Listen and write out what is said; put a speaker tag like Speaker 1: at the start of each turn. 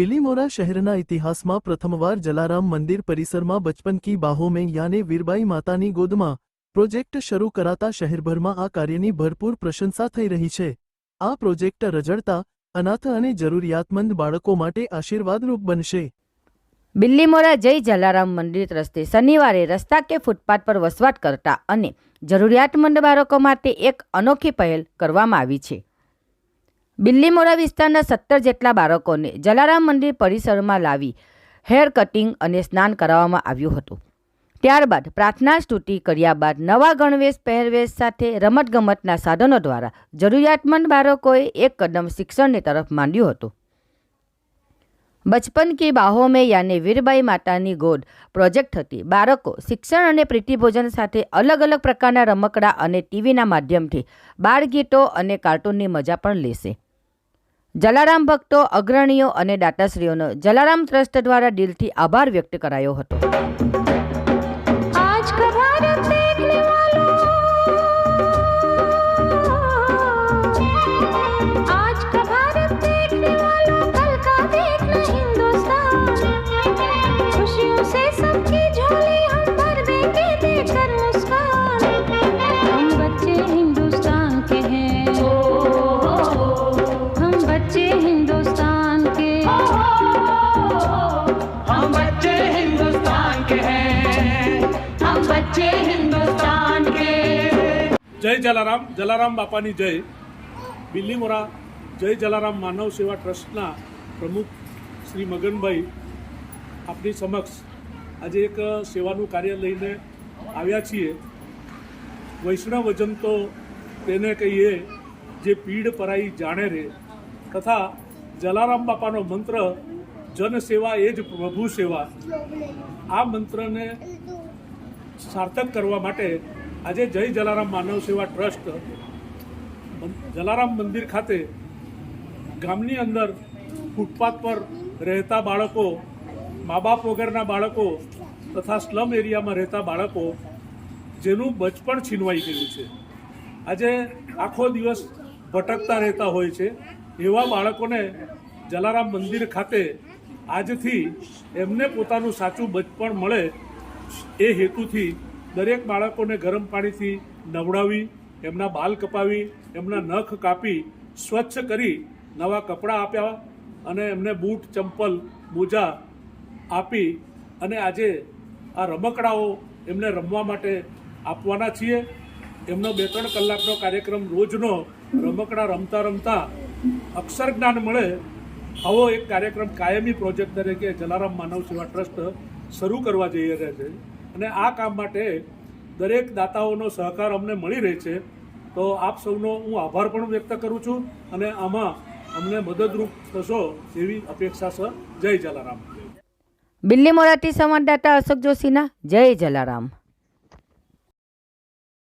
Speaker 1: बिलीमोरा शहरना इतिहास में प्रथमवार जलाराम मंदिर परिसर में बचपन की बाहों में यानी वीरबाई मातानी गोद में प्रोजेक्ट शुरू कराता शहरभर में आ कार्यनी भरपूर प्रशंसा थई रही है। आ प्रोजेक्ट रजड़ता अनाथ अने जरूरियातमंद बाळको माटे आशीर्वादरूप बनशे।
Speaker 2: बिल्लीमोरा जय जलाराम मंदिर रस्ते शनिवार रस्ता के फूटपाथ पर वसवाट करता अने जरूरियातमंद बाळको माटे एक अनोखी पहल करवामां आवी छे। बिल्लीमोरा विस्ताરના 17 જેટલા બાળકોને જલારામ મંદિર પરિસરમાં લાવી હેર કટિંગ અને સ્નાન કરાવવામાં આવ્યું હતું। ત્યારબાદ પ્રાર્થના સ્તુતિ કર્યા બાદ નવા ગણવેશ પહેરવેશ સાથે રમતગમતના સાધનો દ્વારા જરૂરિયાતમંદ બાળકોએ એક કદમ શિક્ષણની તરફ માંડ્યું હતું। બચપન કી બાહોं में यानी વીરબાઈ માતાની ગોદ પ્રોજેક્ટ થકી બાળકો શિક્ષણ અને પ્રીતિભોજન સાથે અલગ અલગ પ્રકારના રમકડા અને ટીવીના માધ્યમથી બાળગીતો અને કાર્ટૂનની મજા પણ લેશે। જલારામ ભક્તો અગ્રણીઓ અને દાતાશ્રીઓનો જલારામ ટ્રસ્ટ દ્વારા દિલથી આભાર વ્યક્ત કરાયો હતો।
Speaker 3: आज का भारत देखने वालों, आज का भारत देखने वालों, कल का देखना हिंदुस्तान। खुशियों से सबकी झोली हम भर देंगे देकर मुस्कान। हम बच्चे हिंदुस्तान के हैं, हम बच्चे हिंदुस्तान के,
Speaker 4: हम बच्चे हिंदुस्तान के हैं, हम बच्चे हिंदुस्तान के।
Speaker 5: जय जलाराम, जलाराम बापानी जय। बिल्लीमोरा जय जलाराम मानव सेवा ट्रस्टना प्रमुख श्री मगनभाई आपनी समक्ष आज एक सेवानु कार्य लईने आव्या छीए। वैष्णवजन तो तेने कहीए जे पीड़ पराई जाने रे, तथा जलाराम बापानो मंत्र जन सेवा एज प्रभु सेवा, आ मंत्र ने सार्थक करवा माटे आज जय जलाराम मानव सेवा ट्रस्ट जलाराम मंदिर खाते गामनी अंदर फूटपाथ पर रहता बाळको, माँ बाप वगरना बाळको तथा स्लम एरिया में रहता बाळको जेनु बचपण छीनवाई गयुं छे, आज आखो दिवस भटकता रहता होय छे एवा बाळकोने जलाराम मंदिर खाते आजथी एमने पोतानुं साचुं बचपण मळे ए हेतुथी दरेक बाळकोने गरम पाणीथी नवडावी, एमना बाल कपावी, एमना नख कापी स्वच्छ करी नवा कपड़ा आप्या अने एमने बूट चंपल मोजा आपी अने आजे आ रमकड़ाओ एमने रमवा माटे आपवाना छीए। एमनो 2-3 कलाकनो कार्यक्रम रोजनो रमकड़ा रमता रमता अक्षर ज्ञान मळे आवो एक कार्यक्रम कायमी प्रोजेक्ट तरीके जलाराम मानव सेवा ट्रस्ट शरू करवा जई रह्या छे अने आ काम माटे दरेक दाताओनो सहकार अमने मळी रहे छे। तो आप सौनो हूँ आभार पण व्यक्त करूँ छूं अने आमां अमने मददरूप थशो एवी अपेक्षा छे। जय जलाराम।
Speaker 2: बिल्लीमोराથી સંવાદદાતા અશોક જોશીના જય જલારામ।